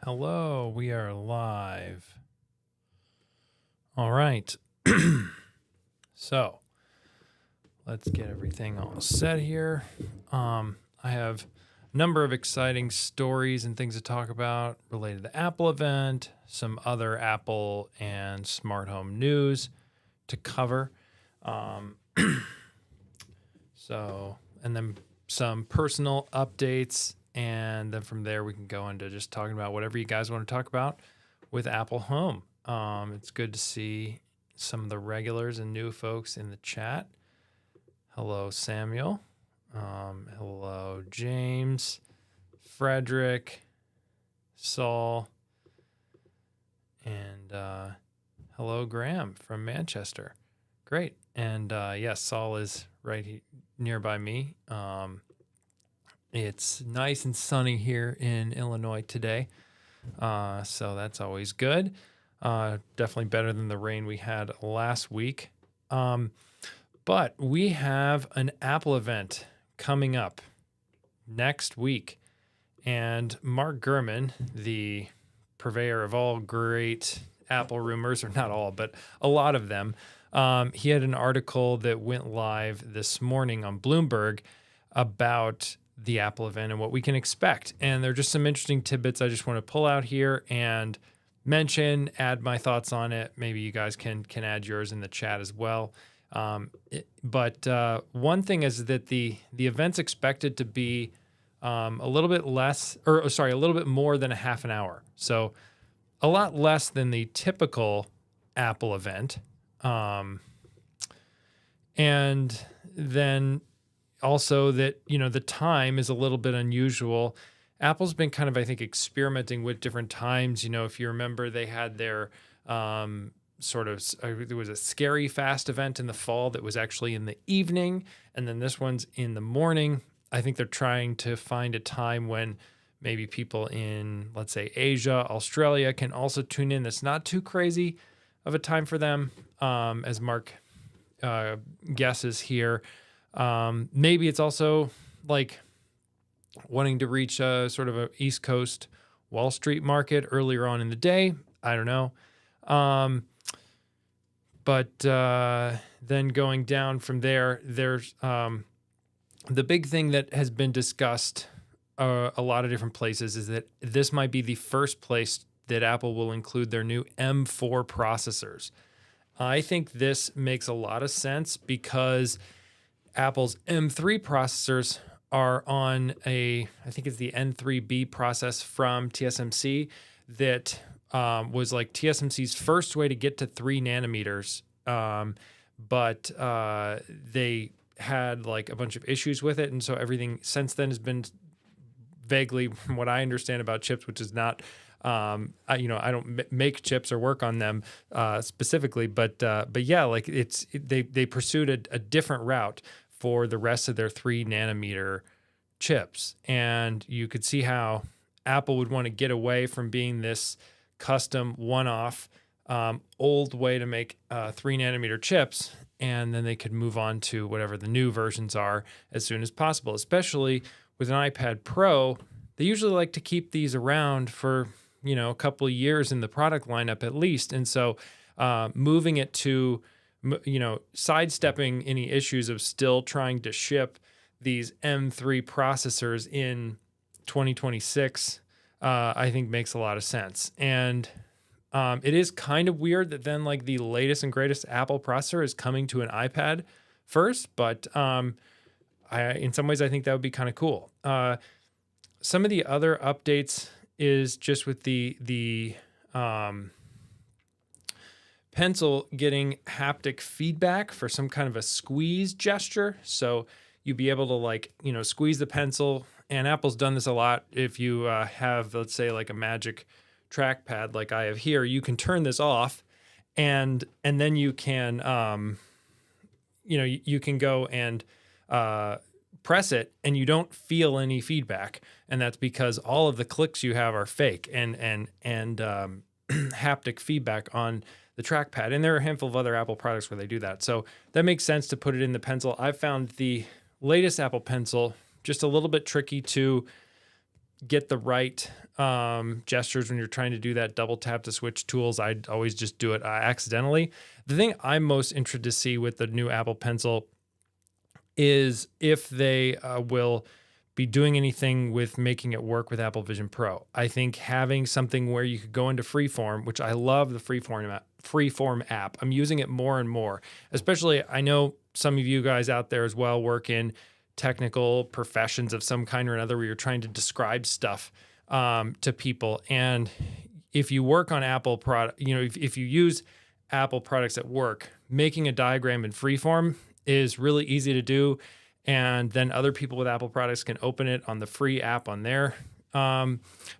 Hello, we are live. All right. So let's get everything all set here. I have a number of exciting stories and things to talk about related to the Apple event, some other Apple and smart home news to cover. And then some personal updates. And then from there, we can go into just talking about whatever you guys want to talk about with Apple Home. It's good to see some of the regulars and new folks in the chat. Hello, Samuel. Hello, James, Frederick, Saul, and hello, Graham from Manchester. Great. And yes, Saul is right nearby me. It's nice and sunny here in Illinois today, so that's always good. Definitely better than the rain we had last week. But we have an Apple event coming up next week, and Mark Gurman, the purveyor of all great Apple rumors, or not all, but a lot of them, he had an article that went live this morning on Bloomberg about the Apple event and what we can expect. And there are just some interesting tidbits I just want to pull out here and mention, add my thoughts on it. Maybe you guys can add yours in the chat as well. But one thing is that the event's expected to be a little bit more than a half an hour. So a lot less than the typical Apple event. And then also that, the time is a little bit unusual. Apple's been kind of, I think, experimenting with different times. If you remember, they had their there was a Scary Fast event in the fall that was actually in the evening, and then this one's in the morning. I think they're trying to find a time when maybe people in, let's say, Asia, Australia can also tune in. That's not too crazy of a time for them, as Mark guesses here. Maybe it's also like wanting to reach a sort of a East Coast Wall Street market earlier on in the day. I don't know. But then going down from there, there's the big thing that has been discussed a lot of different places is that this might be the first place that Apple will include their new M4 processors. I think this makes a lot of sense because Apple's M3 processors are on I think it's the N3B process from TSMC that was like TSMC's first way to get to 3 nanometers. But they had like a bunch of issues with it. And so everything since then has been vaguely, from what I understand about chips, which is not, I don't make chips or work on them specifically, but yeah, like they pursued a different route for the rest of their 3 nanometer chips. And you could see how Apple would want to get away from being this custom one-off old way to make 3 nanometer chips. And then they could move on to whatever the new versions are as soon as possible, especially with an iPad Pro. They usually like to keep these around for, a couple of years in the product lineup at least. And so moving it to, sidestepping any issues of still trying to ship these M3 processors in 2026, I think makes a lot of sense. And it is kind of weird that then like the latest and greatest Apple processor is coming to an iPad first, but in some ways I think that would be kind of cool. Some of the other updates is just with the Pencil getting haptic feedback for some kind of a squeeze gesture. So you'd be able to squeeze the pencil, and Apple's done this a lot. If you have, let's say, like a Magic trackpad like I have here, you can turn this off and then you can, you can go and press it and you don't feel any feedback. And that's because all of the clicks you have are fake and haptic feedback on the trackpad. And there are a handful of other Apple products where they do that. So that makes sense to put it in the Pencil. I've found the latest Apple Pencil just a little bit tricky to get the right gestures when you're trying to do that double tap to switch tools. I'd always just do it accidentally. The thing I'm most interested to see with the new Apple Pencil is if they will be doing anything with making it work with Apple Vision Pro. I think having something where you could go into Freeform, which I love the Freeform app. I'm using it more and more, especially I know some of you guys out there as well work in technical professions of some kind or another where you're trying to describe stuff to people. And if you work on Apple product, if you use Apple products at work, making a diagram in Freeform is really easy to do. And then other people with Apple products can open it on the free app on their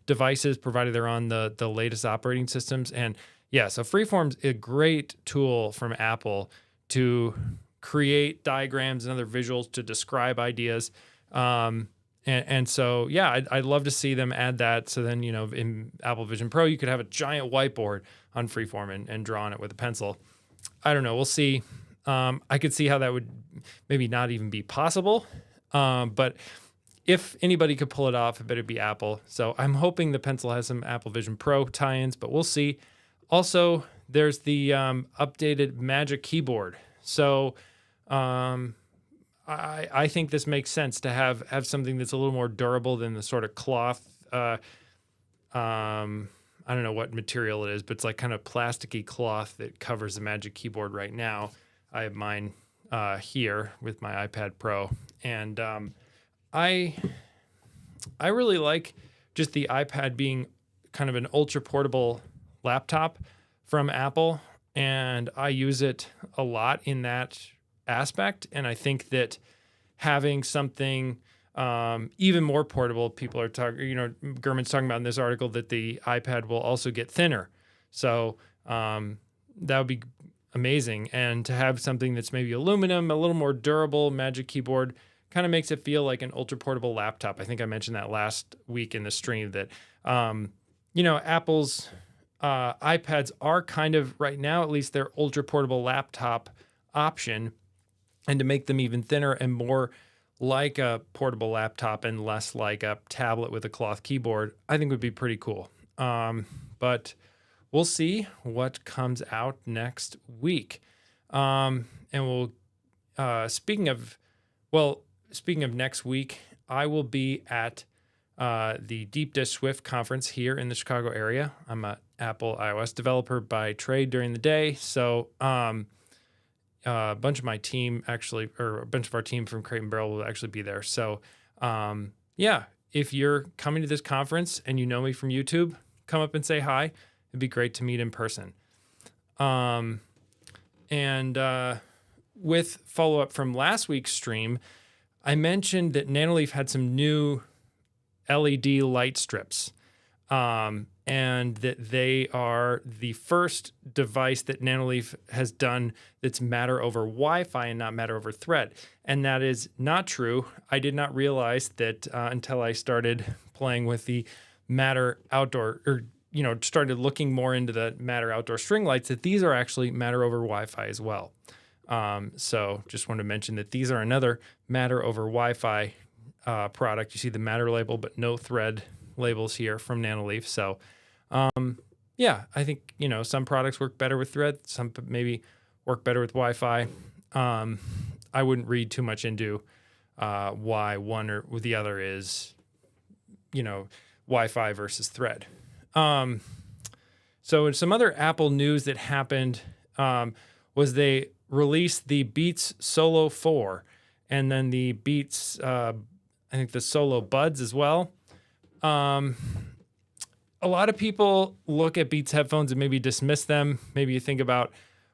devices, provided they're on the latest operating systems. And yeah, so Freeform's a great tool from Apple to create diagrams and other visuals to describe ideas. And so, yeah, I'd love to see them add that. So then, in Apple Vision Pro, you could have a giant whiteboard on Freeform and draw on it with a pencil. I don't know. We'll see. I could see how that would maybe not even be possible. But if anybody could pull it off, it better be Apple. So I'm hoping the pencil has some Apple Vision Pro tie-ins, but we'll see. Also, there's the updated Magic Keyboard. So I think this makes sense to have something that's a little more durable than the sort of cloth. I don't know what material it is, but it's like kind of plasticky cloth that covers the Magic Keyboard right now. I have mine here with my iPad Pro, and I really like just the iPad being kind of an ultra portable laptop from Apple, and I use it a lot in that aspect. And I think that having something even more portable, people are talking, Gurman's talking about in this article that the iPad will also get thinner. So that would be amazing. And to have something that's maybe aluminum, a little more durable, Magic Keyboard kind of makes it feel like an ultra portable laptop. I think I mentioned that last week in the stream that, Apple's iPads are kind of right now, at least their ultra portable laptop option. And to make them even thinner and more like a portable laptop and less like a tablet with a cloth keyboard, I think would be pretty cool. But we'll see what comes out next week. And we'll, speaking of next week, I will be at the Deep Dish Swift conference here in the Chicago area. I'm an Apple iOS developer by trade during the day. So, a bunch of my team a bunch of our team from Crate and Barrel will actually be there. So, if you're coming to this conference and you know me from YouTube, come up and say hi. It'd be great to meet in person. With follow-up from last week's stream, I mentioned that Nanoleaf had some new LED light strips. And that they are the first device that Nanoleaf has done that's Matter over Wi-Fi and not Matter over Thread. And that is not true. I did not realize that until I started playing with the Matter outdoor, started looking more into the Matter outdoor string lights, that these are actually Matter over Wi-Fi as well. So just wanted to mention that these are another Matter over Wi-Fi product. You see the Matter label, but no Thread labels here from Nanoleaf. So, I think, some products work better with Thread. Some maybe work better with Wi-Fi. I wouldn't read too much into why one or the other is, Wi-Fi versus Thread. So some other Apple news that happened was they released the Beats Solo 4 and then the Beats, I think the Solo Buds as well. A lot of people look at Beats headphones and maybe dismiss them. Maybe you think about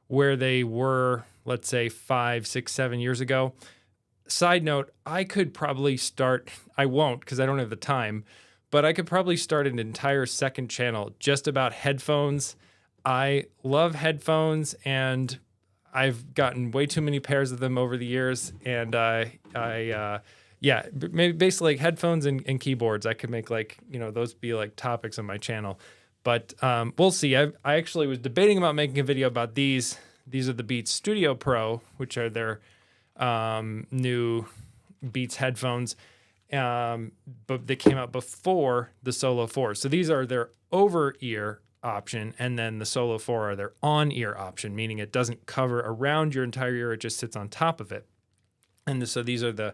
where they were, let's say 5, 6, 7 years ago. Side note, I could probably I won't because I don't have the time, but I could probably start an entire second channel just about headphones. I love headphones and I've gotten way too many pairs of them over the years. And maybe basically like headphones and keyboards. I could make those be like topics on my channel, but we'll see. I actually was debating about making a video about these. These are the Beats Studio Pro, which are their new Beats headphones. but they came out before the Solo 4. So these are their over-ear option, and then the Solo 4 are their on-ear option, meaning it doesn't cover around your entire ear, it just sits on top of it. And so these are the,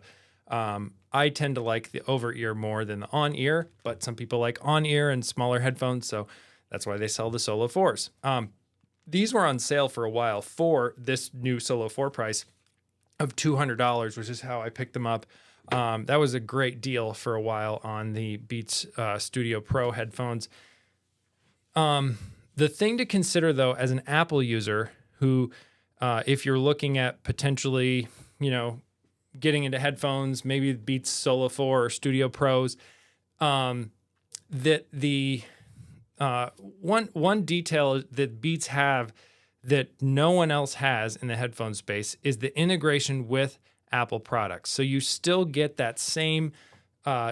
I tend to like the over-ear more than the on-ear, but some people like on-ear and smaller headphones, so that's why they sell the Solo 4s. These were on sale for a while for this new Solo 4 price of $200, which is how I picked them up. That was a great deal for a while on the Beats Studio Pro headphones. The thing to consider, though, as an Apple user who, if you're looking at potentially, getting into headphones, maybe Beats Solo 4 or Studio Pros, that the one detail that Beats have that no one else has in the headphone space is the integration with Apple products. So you still get that same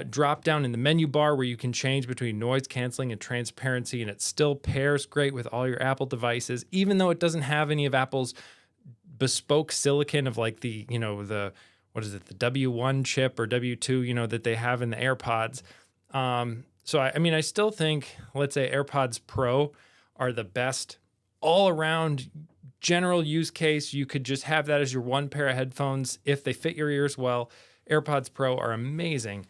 drop down in the menu bar where you can change between noise canceling and transparency, and it still pairs great with all your Apple devices, even though it doesn't have any of Apple's bespoke silicon of like the what is it, the W1 chip or W2, that they have in the AirPods. So I still think, let's say AirPods Pro are the best all around general use case. You could just have that as your one pair of headphones if they fit your ears well. AirPods Pro are amazing.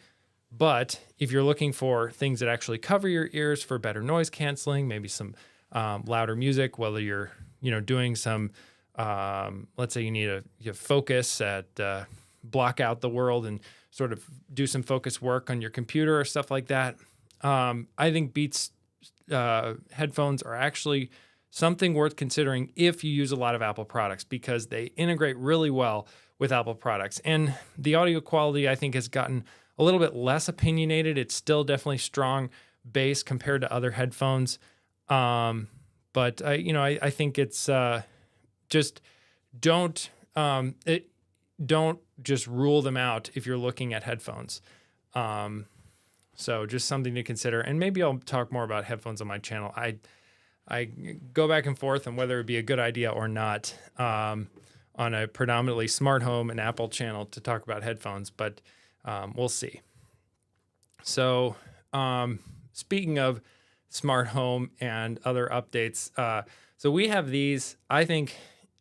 But if you're looking for things that actually cover your ears for better noise canceling, maybe some louder music, whether you're doing some, let's say you focus at block out the world and sort of do some focus work on your computer or stuff like that. I think Beats headphones are actually something worth considering if you use a lot of Apple products, because they integrate really well with Apple products. And the audio quality, I think, has gotten a little bit less opinionated. It's still definitely strong bass compared to other headphones. But I think it's just don't just rule them out if you're looking at headphones. So just something to consider. And maybe I'll talk more about headphones on my channel. I go back and forth on whether it'd be a good idea or not on a predominantly smart home and Apple channel to talk about headphones, but we'll see. So speaking of smart home and other updates, so we have these, I think,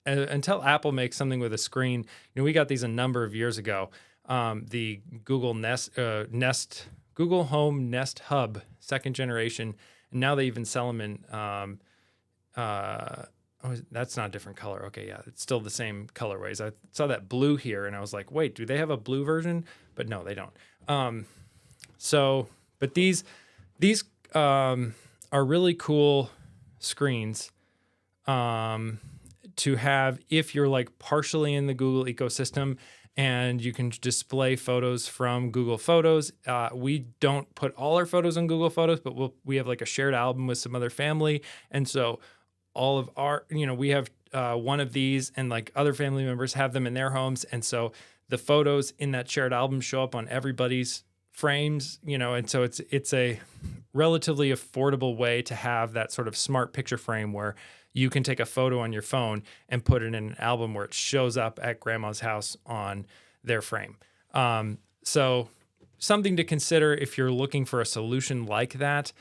until Apple makes something with a screen, we got these a number of years ago. The Google Google Home Nest Hub, second generation. And now they even sell them in, that's not a different color. Okay, yeah, it's still the same colorways. I saw that blue here, and I was like, wait, do they have a blue version? But no, they don't. But these are really cool screens to have if you're like partially in the Google ecosystem and you can display photos from Google Photos. We don't put all our photos on Google Photos, but we have like a shared album with some other family. And so all of our, we have one of these, and like other family members have them in their homes. And so the photos in that shared album show up on everybody's frames, and so it's a relatively affordable way to have that sort of smart picture frame where you can take a photo on your phone and put it in an album where it shows up at grandma's house on their frame. So something to consider if you're looking for a solution like that.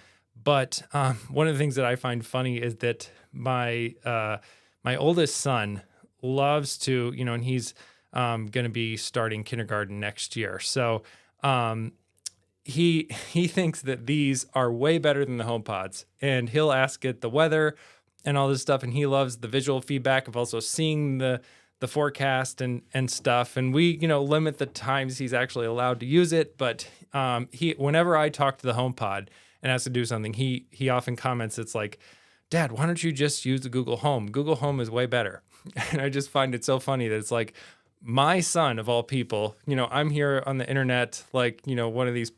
But one of the things that I find funny is that my oldest son loves to, and he's going to be starting kindergarten next year. So he thinks that these are way better than the HomePods, and he'll ask it the weather and all this stuff, and he loves the visual feedback of also seeing the forecast and stuff. And we, limit the times he's actually allowed to use it. But whenever I talk to the HomePod and has to do something, he often comments, it's like, Dad, why don't you just use the Google Home? Google Home is way better. And I just find it so funny that it's like my son of all people, I'm here on the internet, like, one of these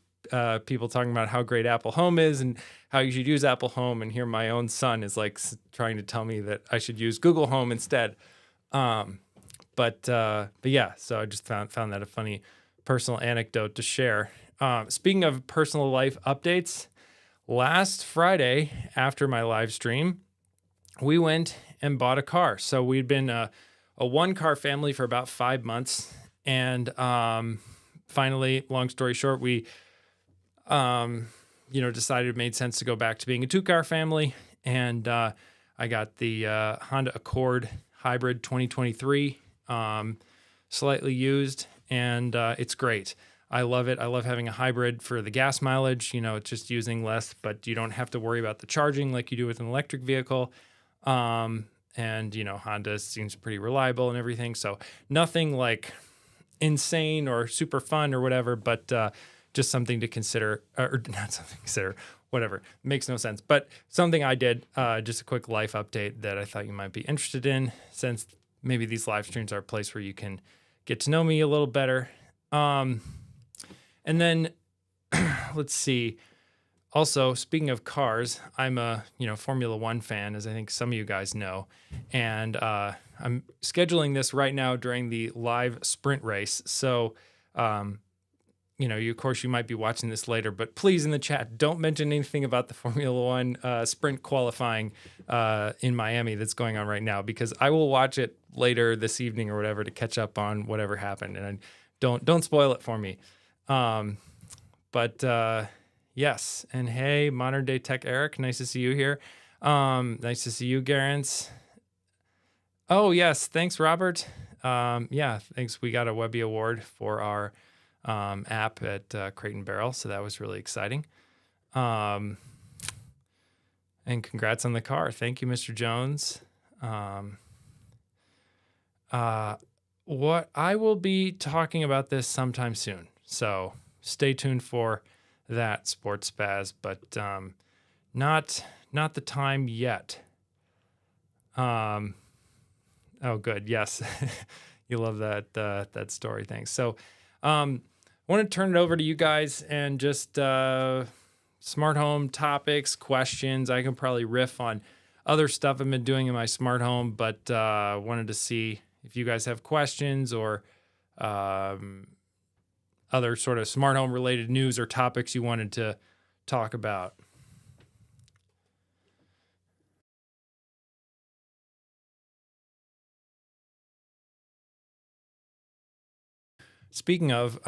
people talking about how great Apple Home is and how you should use Apple Home, and here my own son is like trying to tell me that I should use Google Home instead. But yeah, so I just found that a funny personal anecdote to share. Speaking of personal life updates, last Friday after my live stream, we went and bought a car. So we'd been a one-car family for about 5 months, and finally, long story short, we, decided it made sense to go back to being a 2-car family. And I got the Honda Accord Hybrid 2023, slightly used, and it's great. I love it. I love having a hybrid for the gas mileage. It's just using less, but you don't have to worry about the charging like you do with an electric vehicle. And Honda seems pretty reliable and everything. So nothing like insane or super fun or whatever, but just something to consider, or not something to consider, whatever. Makes no sense. But something I did, just a quick life update that I thought you might be interested in, since maybe these live streams are a place where you can get to know me a little better. And then let's see. Also, speaking of cars, I'm a Formula One fan, as I think some of you guys know, and I'm scheduling this right now during the live sprint race. So, of course, you might be watching this later, but please in the chat, don't mention anything about the Formula One sprint qualifying in Miami that's going on right now, because I will watch it later this evening or whatever to catch up on whatever happened, and don't spoil it for me. Yes. And hey, Modern Day Tech Eric, nice to see you here. Nice to see you, Garance. Oh, yes. Thanks, Robert. Thanks. We got a Webby Award for our app at Crate and Barrel, so that was really exciting. And congrats on the car. Thank you, Mr. Jones. What I will be talking about this sometime soon, so stay tuned for that, Sports Spaz, but not the time yet. Oh, good. Yes, you love that story. Thanks. So, I want to turn it over to you guys and just smart home topics, questions. I can probably riff on other stuff I've been doing in my smart home, but wanted to see if you guys have questions or other sort of smart home related news or topics you wanted to talk about. Speaking of,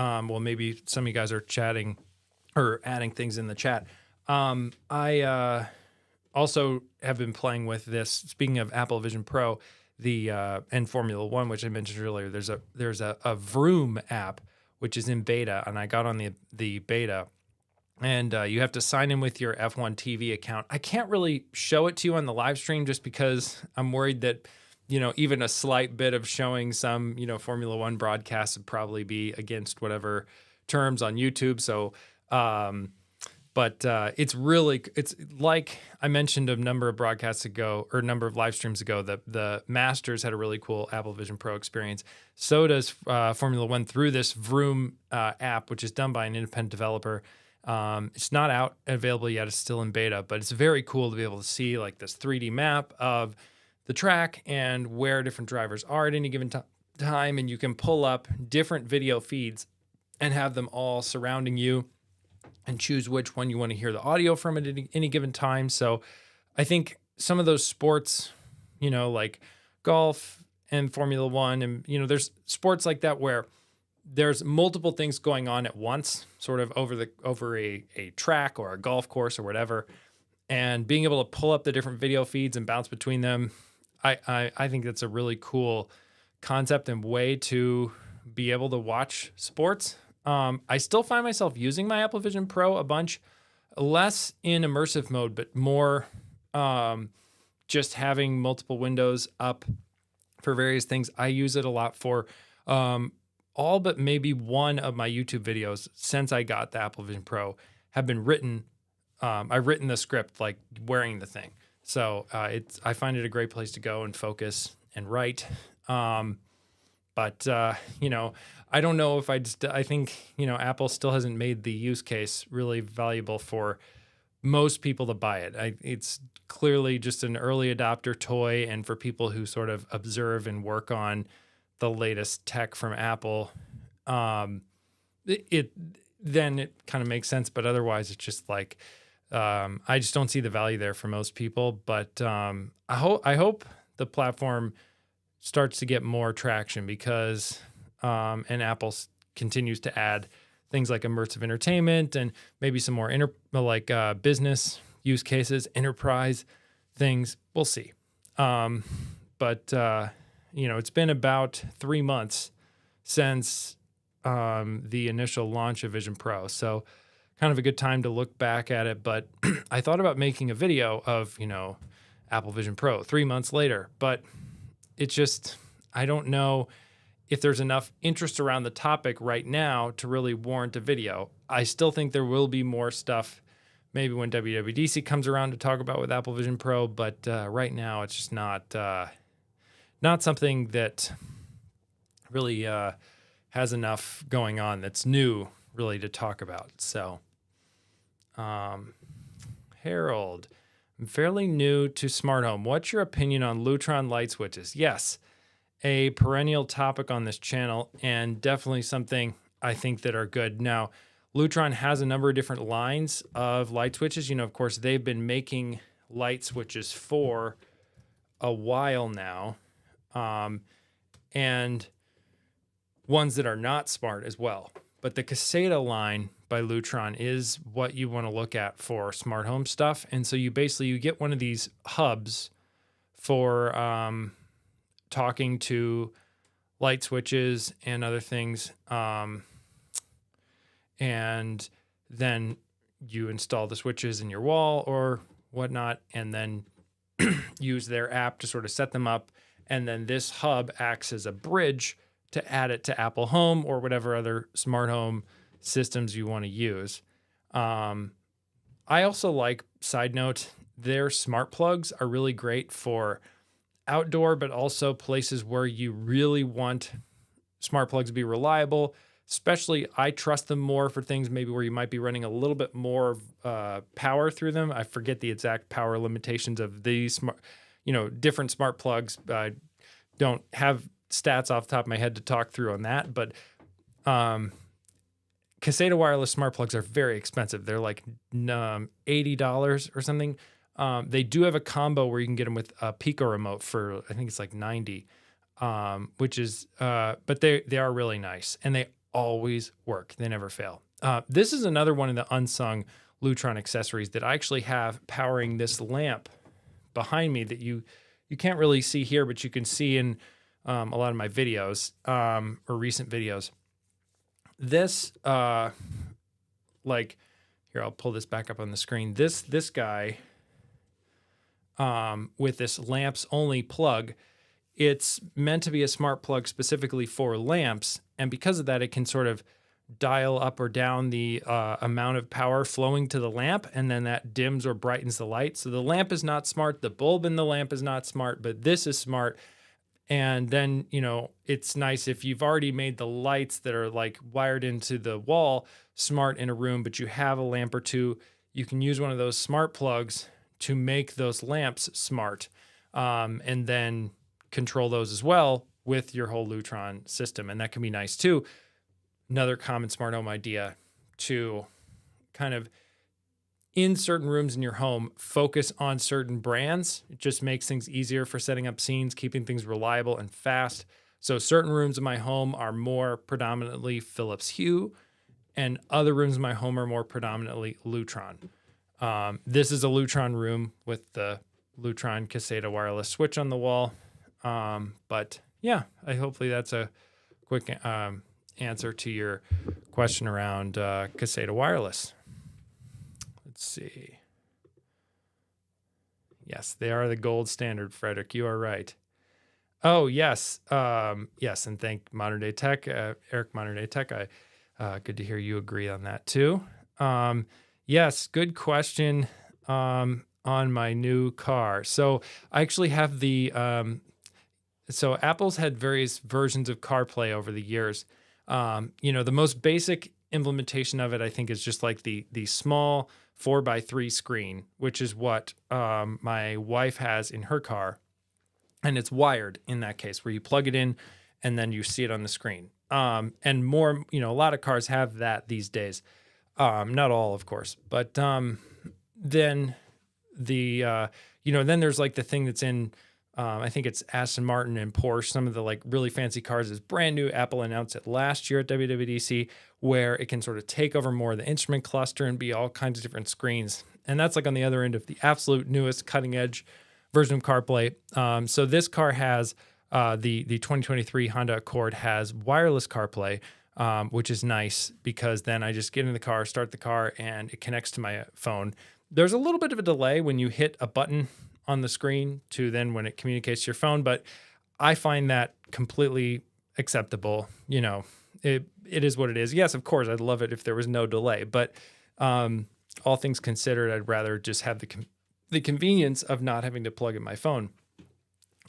maybe some of you guys are chatting or adding things in the chat. I also have been playing with this. Speaking of Apple Vision Pro, and Formula One, which I mentioned earlier, there's a Vroom app which is in beta, and I got on the beta, and you have to sign in with your F1 TV account. I can't really show it to you on the live stream just because I'm worried that even a slight bit of showing some Formula One broadcasts would probably be against whatever terms on YouTube. So but it's like I mentioned a number of broadcasts ago, or a number of live streams ago, that the Masters had a really cool Apple Vision Pro experience. So does Formula One through this Vroom app, which is done by an independent developer. It's not out available yet. It's still in beta, but it's very cool to be able to see like this 3D map of the track and where different drivers are at any given time. And you can pull up different video feeds and have them all surrounding you and choose which one you want to hear the audio from at any given time. So I think some of those sports, like golf and Formula One, and, there's sports like that where there's multiple things going on at once, sort of over a track or a golf course or whatever. And being able to pull up the different video feeds and bounce between them, I think that's a really cool concept and way to be able to watch sports. I still find myself using my Apple Vision Pro a bunch, less in immersive mode, but more just having multiple windows up for various things. I use it a lot for all but maybe one of my YouTube videos since I got the Apple Vision Pro have been written. I've written the script like wearing the thing. So I find it a great place to go and focus and write. But I don't know if I think, Apple still hasn't made the use case really valuable for most people to buy it. It's clearly just an early adopter toy, and for people who sort of observe and work on the latest tech from Apple, it kind of makes sense. But otherwise, it's just like I just don't see the value there for most people. But I hope the platform starts to get more traction because and Apple continues to add things like immersive entertainment and maybe some more business use cases, enterprise things. We'll see. But it's been about 3 months since the initial launch of Vision Pro. So kind of a good time to look back at it. But I thought about making a video of, Apple Vision Pro 3 months later, but it's just, I don't know if there's enough interest around the topic right now to really warrant a video. I still think there will be more stuff maybe when WWDC comes around to talk about with Apple Vision Pro, but right now it's just not something that really has enough going on that's new really to talk about. So, Harold, I'm fairly new to smart home. What's your opinion on Lutron light switches? Yes, a perennial topic on this channel and definitely something I think that are good. Now, Lutron has a number of different lines of light switches. Of course, they've been making light switches for a while now, and ones that are not smart as well. But the Caseta line by Lutron is what you want to look at for smart home stuff. And so you get one of these hubs for talking to light switches and other things. And then you install the switches in your wall or whatnot, and then use their app to sort of set them up. And then this hub acts as a bridge to add it to Apple Home or whatever other smart home systems you want to use. I also like, side note, their smart plugs are really great for outdoor, but also places where you really want smart plugs to be reliable. Especially, I trust them more for things maybe where you might be running a little bit more power through them. I forget the exact power limitations of these smart, different smart plugs. I don't have stats off the top of my head to talk through on that, but Caseta wireless smart plugs are very expensive. They're like $80 or something. They do have a combo where you can get them with a Pico remote for, I think it's like $90, which is, but they are really nice and they always work. They never fail. This is another one of the unsung Lutron accessories that I actually have powering this lamp behind me that you can't really see here, but you can see in a lot of my videos or recent videos. This, here, I'll pull this back up on the screen. This guy with this lamps only plug, it's meant to be a smart plug specifically for lamps. And because of that, it can sort of dial up or down the amount of power flowing to the lamp, and then that dims or brightens the light. So the lamp is not smart, the bulb in the lamp is not smart, but this is smart. And then, it's nice if you've already made the lights that are like wired into the wall smart in a room, but you have a lamp or two, you can use one of those smart plugs to make those lamps smart, and then control those as well with your whole Lutron system. And that can be nice too. Another common smart home idea to kind of, in certain rooms in your home, focus on certain brands. It just makes things easier for setting up scenes, keeping things reliable and fast. So certain rooms in my home are more predominantly Philips Hue, and other rooms in my home are more predominantly Lutron. This is a Lutron room with the Lutron Caseta wireless switch on the wall. But yeah, hopefully that's a quick answer to your question around Caseta wireless. Let's see. Yes, they are the gold standard, Frederick. You are right. Oh, yes. Yes, and thank Modern Day Tech, Eric Modern Day Tech. Good to hear you agree on that too. Yes, good question on my new car. So I actually have so Apple's had various versions of CarPlay over the years. The most basic implementation of it, I think, is just like the small 4x3 screen, which is what my wife has in her car. And it's wired in that case, where you plug it in and then you see it on the screen. And more, a lot of cars have that these days. Not all, of course. But then then there's like the thing that's in I think it's Aston Martin and Porsche, some of the like really fancy cars is brand new. Apple announced it last year at WWDC, where it can sort of take over more of the instrument cluster and be all kinds of different screens. And that's like on the other end of the absolute newest cutting edge version of CarPlay. So this car has the 2023 Honda Accord has wireless CarPlay, which is nice because then I just get in the car, start the car, and it connects to my phone. There's a little bit of a delay when you hit a button on the screen to then when it communicates to your phone, but I find that completely acceptable. You know, it is what it is. Yes, of course, I'd love it if there was no delay, but all things considered, I'd rather just have the convenience of not having to plug in my phone.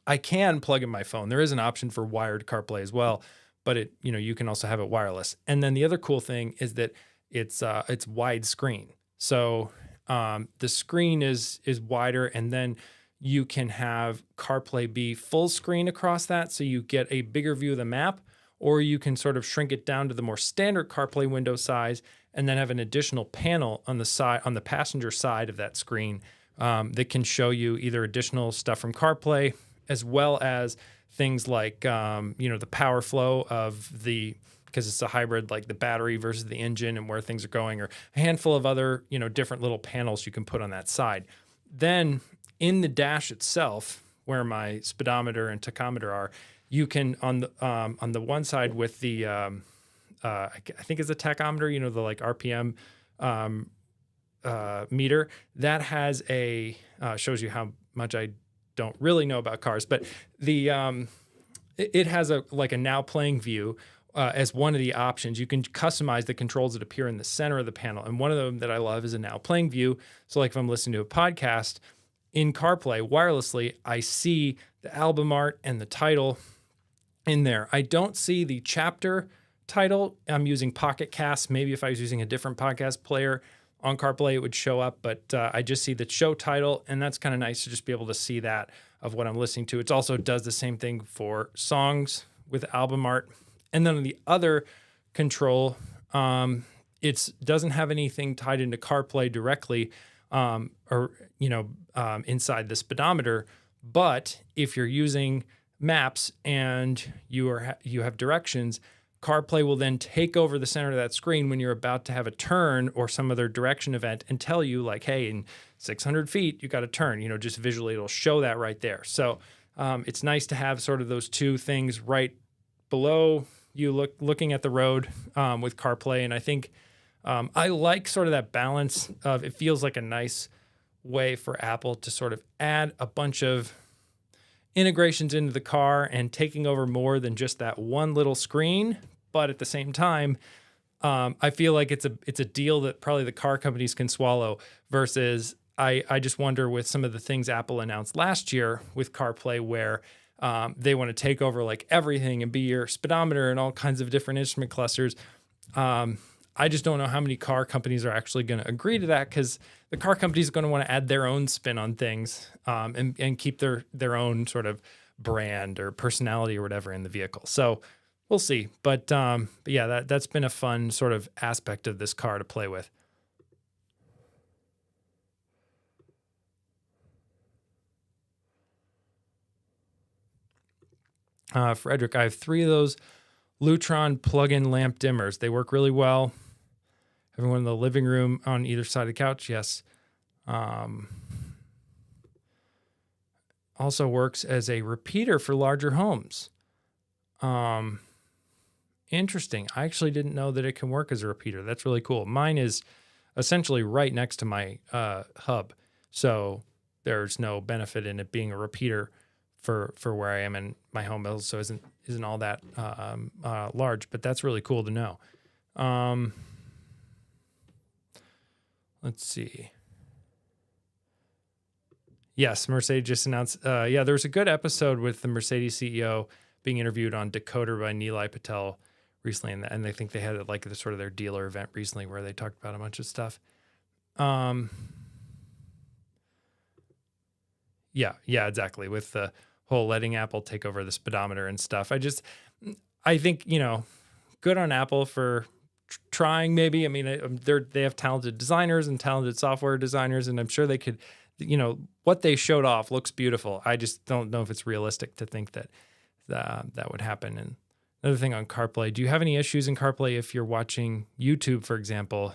I can plug in my phone. There is an option for wired CarPlay as well, but you can also have it wireless. And then the other cool thing is that it's widescreen. So the screen is wider, and then you can have CarPlay be full screen across that, so you get a bigger view of the map, or you can sort of shrink it down to the more standard CarPlay window size, and then have an additional panel on the side, on the passenger side of that screen, that can show you either additional stuff from CarPlay, as well as things like the power flow of the, because it's a hybrid, like the battery versus the engine and where things are going, or a handful of other, different little panels you can put on that side. Then in the dash itself, where my speedometer and tachometer are, you can on the one side with the I think it's a tachometer, the like RPM meter that has a shows you how much I don't really know about cars, but the it has a now playing view. As one of the options, you can customize the controls that appear in the center of the panel. And one of them that I love is a now playing view. So like if I'm listening to a podcast in CarPlay wirelessly, I see the album art and the title in there. I don't see the chapter title. I'm using Pocket Cast. Maybe if I was using a different podcast player on CarPlay, it would show up, but I just see the show title, and that's kind of nice to just be able to see that of what I'm listening to. It also does the same thing for songs with album art. And then on the other control, it doesn't have anything tied into CarPlay directly, inside the speedometer. But if you're using maps and you have directions, CarPlay will then take over the center of that screen when you're about to have a turn or some other direction event and tell you like, hey, in 600 feet, you got to turn. Just visually, it'll show that right there. So it's nice to have sort of those two things right below you looking at the road with CarPlay. And I think I like sort of that balance of, it feels like a nice way for Apple to sort of add a bunch of integrations into the car and taking over more than just that one little screen. But at the same time, I feel like it's a deal that probably the car companies can swallow versus I just wonder with some of the things Apple announced last year with CarPlay where they want to take over like everything and be your speedometer and all kinds of different instrument clusters. I just don't know how many car companies are actually going to agree to that, because the car companies are going to want to add their own spin on things and keep their own sort of brand or personality or whatever in the vehicle. So we'll see. But yeah, that's been a fun sort of aspect of this car to play with. Frederick, I have 3 of those Lutron plug-in lamp dimmers. They work really well. Everyone in the living room on either side of the couch, yes. Also works as a repeater for larger homes. Interesting. I actually didn't know that it can work as a repeater. That's really cool. Mine is essentially right next to my hub, so there's no benefit in it being a repeater for where I am in my home. Also isn't all that large, but that's really cool to know. Let's see. Yes, Mercedes just announced. There was a good episode with the Mercedes CEO being interviewed on Decoder by Nilay Patel recently, and I think they had like the sort of their dealer event recently where they talked about a bunch of stuff. Yeah, exactly. With the whole letting Apple take over the speedometer and stuff. I think, good on Apple for trying maybe. I mean, they have talented designers and talented software designers, and I'm sure they could, what they showed off looks beautiful. I just don't know if it's realistic to think that that would happen. And another thing on CarPlay, do you have any issues in CarPlay if you're watching YouTube, for example?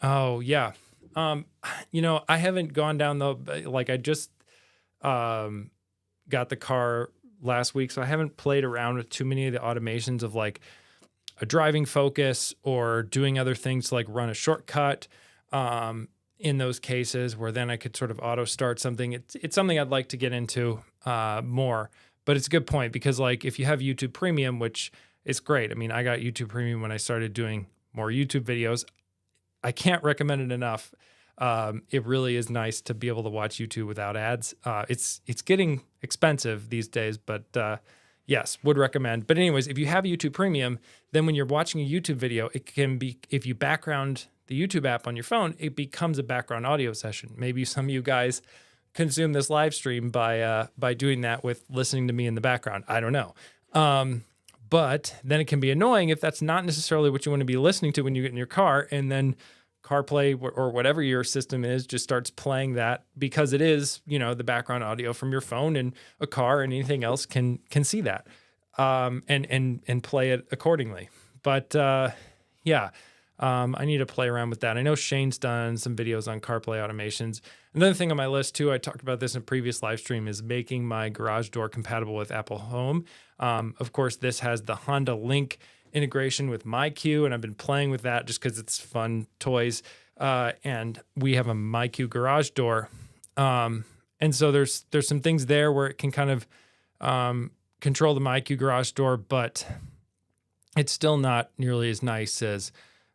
Oh yeah. I haven't gone down I just got the car last week, so I haven't played around with too many of the automations of like a driving focus or doing other things like run a shortcut in those cases where then I could sort of auto start something. It's something I'd like to get into more, but it's a good point because like if you have YouTube Premium, which is great. I mean, I got YouTube Premium when I started doing more YouTube videos. I can't recommend it enough. It really is nice to be able to watch YouTube without ads. It's getting expensive these days, but yes, would recommend. But anyways, if you have YouTube Premium, then when you're watching a YouTube video, it can be, if you background the YouTube app on your phone, it becomes a background audio session. Maybe some of you guys consume this live stream by doing that with listening to me in the background. I don't know. But then it can be annoying if that's not necessarily what you want to be listening to when you get in your car, and then CarPlay or whatever your system is just starts playing that because it is, the background audio from your phone, and a car and anything else can see that and play it accordingly. But I need to play around with that. I know Shane's done some videos on CarPlay automations. Another thing on my list too, I talked about this in a previous live stream, is making my garage door compatible with Apple Home. Of course, this has the Honda Link integration with MyQ, and I've been playing with that just because it's fun toys. And we have a MyQ garage door. And so there's some things there where it can kind of control the MyQ garage door, but it's still not nearly as nice as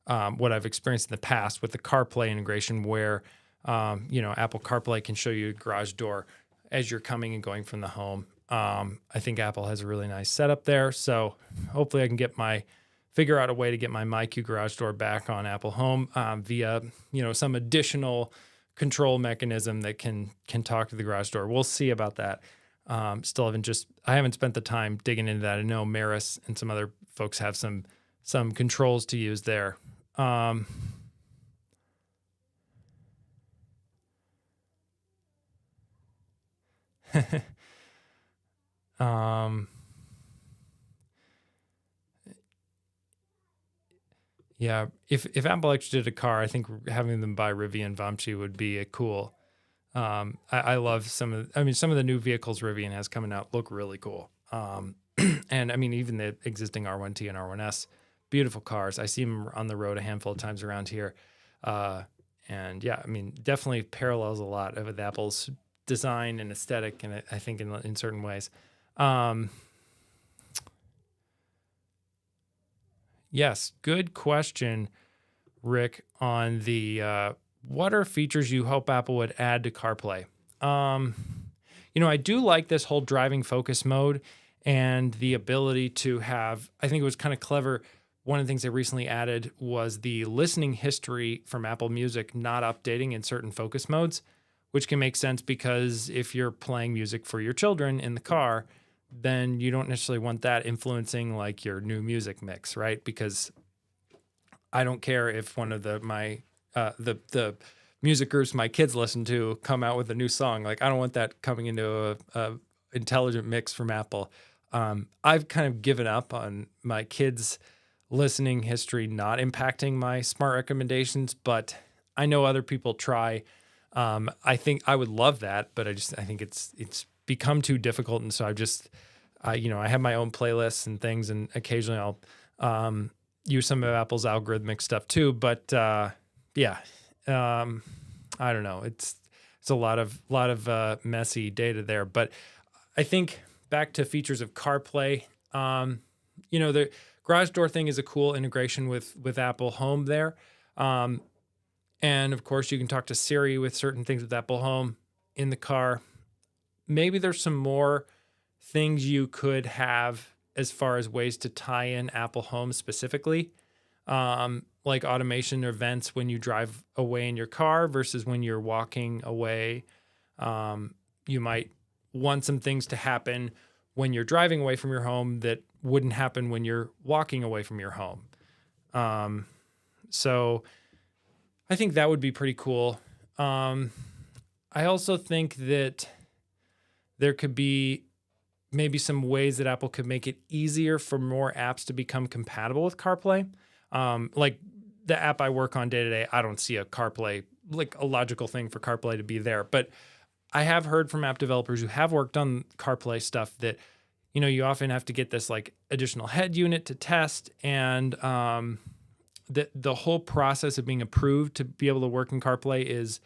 what I've experienced in the past with the CarPlay integration where, Apple CarPlay can show you a garage door as you're coming and going from the home. I think Apple has a really nice setup there. So hopefully I can figure out a way to get my MyQ garage door back on Apple Home via, some additional control mechanism that can talk to the garage door. We'll see about that. I haven't spent the time digging into that. I know Maris and some other folks have some controls to use there. Yeah, if Apple actually did a car, I think having them buy Rivian Vamchi would be a cool. I love some of the new vehicles Rivian has coming out look really cool. And I mean, even the existing R1T and R1S, beautiful cars. I see them on the road a handful of times around here. And yeah, I mean, definitely parallels a lot of Apple's design and aesthetic, and I think in certain ways. Yes, good question, Rick, on the what are features you hope Apple would add to CarPlay? I do like this whole driving focus mode and the ability to have, I think it was kind of clever. One of the things they recently added was the listening history from Apple Music not updating in certain focus modes, which can make sense because if you're playing music for your children in the car, then you don't necessarily want that influencing like your new music mix, right? Because I don't care if one of the music groups my kids listen to come out with a new song. Like I don't want that coming into a intelligent mix from Apple. I've kind of given up on my kids' listening history not impacting my smart recommendations, but I know other people try. I think I would love that, but I think it's become too difficult. And so I have my own playlists and things, and occasionally I'll use some of Apple's algorithmic stuff too. But I don't know. It's a lot of messy data there. But I think back to features of CarPlay, the garage door thing is a cool integration with Apple Home there. And of course you can talk to Siri with certain things with Apple Home in the car. Maybe there's some more things you could have as far as ways to tie in Apple Home specifically, like automation or events when you drive away in your car versus when you're walking away. You might want some things to happen when you're driving away from your home that wouldn't happen when you're walking away from your home. So I think that would be pretty cool. I also think that there could be maybe some ways that Apple could make it easier for more apps to become compatible with CarPlay. Like the app I work on day to day, I don't see a CarPlay, like a logical thing for CarPlay to be there. But I have heard from app developers who have worked on CarPlay stuff that, you know, you often have to get this like additional head unit to test, and the whole process of being approved to be able to work in CarPlay is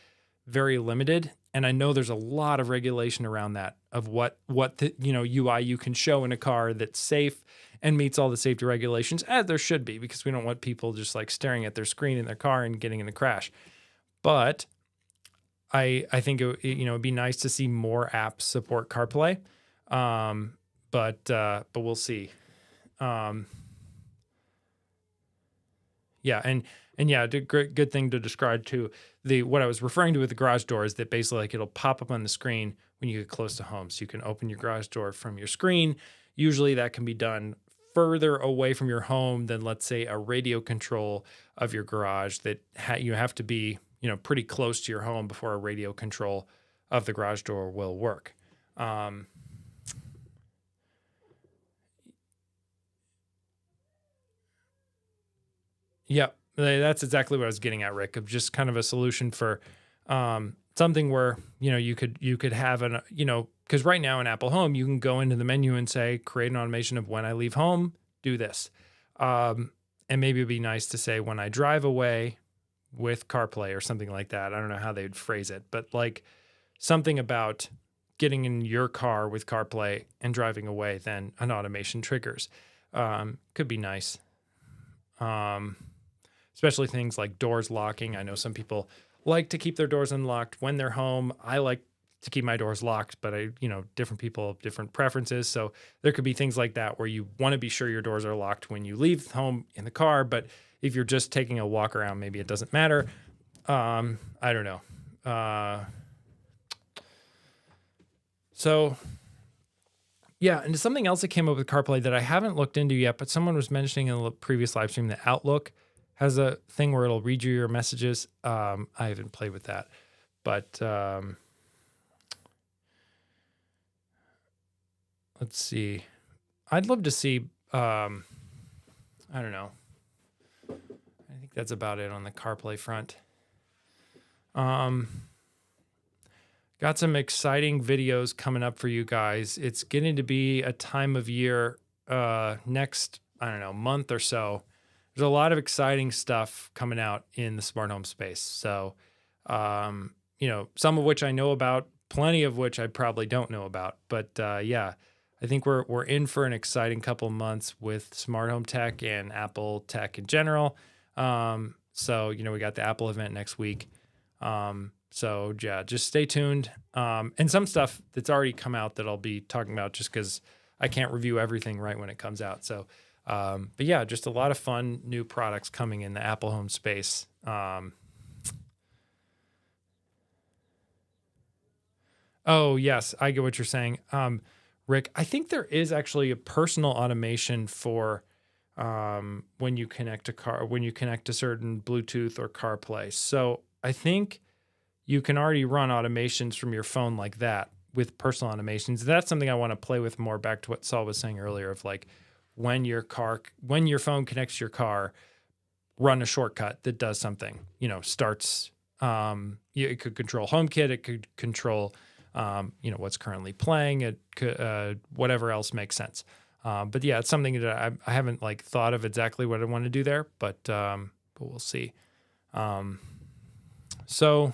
very limited. And I know there's a lot of regulation around that of what the, you know, UI you can show in a car that's safe and meets all the safety regulations, as there should be, because we don't want people just like staring at their screen in their car and getting in a crash. But I think it'd be nice to see more apps support CarPlay. But we'll see. Yeah, and yeah, good thing to describe too. What I was referring to with the garage door is that basically like it'll pop up on the screen when you get close to home, so you can open your garage door from your screen. Usually that can be done further away from your home than, let's say, a radio control of your garage that you have to be, you know, pretty close to your home before a radio control of the garage door will work. Yeah, that's exactly what I was getting at, Rick, of just kind of a solution for something where, you know, you could have an, you know, because right now in Apple Home, you can go into the menu and say, create an automation of when I leave home, do this. And maybe it'd be nice to say when I drive away with CarPlay or something like that. I don't know how they'd phrase it, but like something about getting in your car with CarPlay and driving away, then an automation triggers. Could be nice. Especially things like doors locking. I know some people like to keep their doors unlocked when they're home. I like to keep my doors locked, but different people have different preferences. So there could be things like that where you want to be sure your doors are locked when you leave home in the car, but if you're just taking a walk around, maybe it doesn't matter. I don't know. So yeah, and something else that came up with CarPlay that I haven't looked into yet, but someone was mentioning in the previous live stream that Outlook has a thing where it'll read you your messages. I haven't played with that, but let's see. I'd love to see. I don't know. I think that's about it on the CarPlay front. Got some exciting videos coming up for you guys. It's getting to be a time of year next, I don't know, month or so. There's a lot of exciting stuff coming out in the smart home space. So, some of which I know about, plenty of which I probably don't know about. But yeah, I think we're in for an exciting couple months with smart home tech and Apple tech in general. So, we got the Apple event next week. So yeah, just stay tuned. And some stuff that's already come out that I'll be talking about just because I can't review everything right when it comes out. So, but yeah, just a lot of fun new products coming in the Apple home space. Oh yes, I get what you're saying. Rick, I think there is actually a personal automation for when you connect to certain Bluetooth or CarPlay. So I think you can already run automations from your phone like that with personal automations. That's something I want to play with more, back to what Saul was saying earlier of like when your phone connects to your car, run a shortcut that does something, starts, it could control HomeKit. It could control, what's currently playing. It could, whatever else makes sense. But yeah, it's something that I haven't like thought of exactly what I want to do there, but we'll see. So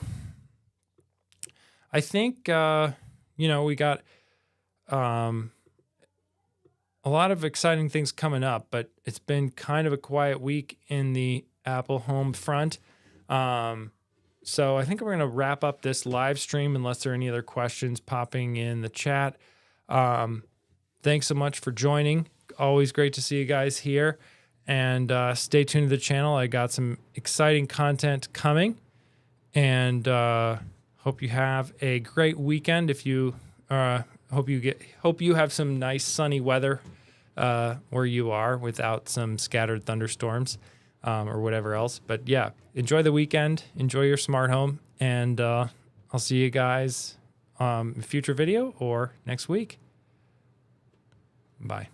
I think, we got a lot of exciting things coming up, but it's been kind of a quiet week in the Apple Home front. So I think we're going to wrap up this live stream unless there are any other questions popping in the chat. Thanks so much for joining. Always great to see you guys here. And stay tuned to the channel. I got some exciting content coming. And hope you have a great weekend. If you hope you have some nice sunny weather where you are without some scattered thunderstorms or whatever else. But yeah, enjoy the weekend, enjoy your smart home, and I'll see you guys in future video or next week. Bye.